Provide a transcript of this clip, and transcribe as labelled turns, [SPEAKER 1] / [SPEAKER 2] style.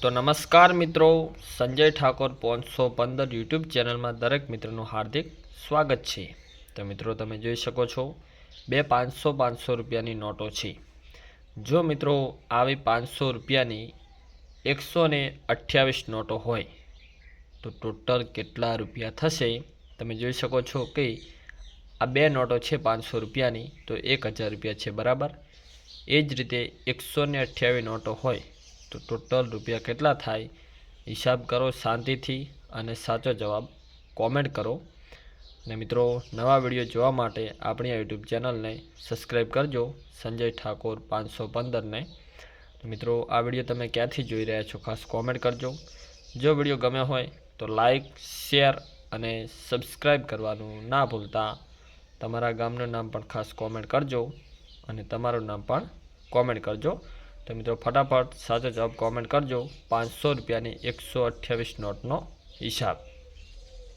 [SPEAKER 1] તો નમસ્કાર મિત્રો, સંજય ઠાકોર 515 યુટ્યુબ ચેનલમાં દરેક મિત્રોનું હાર્દિક સ્વાગત છે। તો મિત્રો તમે જોઈ શકો છો બે 500 રૂપિયાની નોટો છે। જો મિત્રો આવી 500 રૂપિયાની 128 નોટો હોય તો ટોટલ કેટલા રૂપિયા થશે તમે જોઈ શકો છો કે આ બે નોટો છે 500 રૂપિયાની તો 1000 રૂપિયા છે બરાબર। એ જ રીતે 128 નોટો હોય તો ટોટલ રૂપિયા કેટલા થાય હિસાબ કરો શાંતિથી અને સાચો જવાબ કોમેન્ટ કરો। અને મિત્રો નવા વિડીયો જોવા માટે આપણી યુટ્યુબ ચેનલને સબસ્ક્રાઈબ કરજો સંજય ઠાકોર 515 ને। મિત્રો આ વિડીયો તમે ક્યાંથી જોઈ રહ્યા છો ખાસ કોમેન્ટ કરજો। જો વિડીયો ગમ્યો હોય તો લાઈક શેર અને સબસ્ક્રાઈબ કરવાનું ના ભૂલતા। તમારા ગામનું નામ પણ ખાસ કોમેન્ટ કરજો અને તમારું નામ પણ કોમેન્ટ કરજો। તો મિત્રો ફટાફટ સાચો જવાબ કોમેન્ટ કરજો 500 રૂપિયાની 128 નોટનો હિસાબ।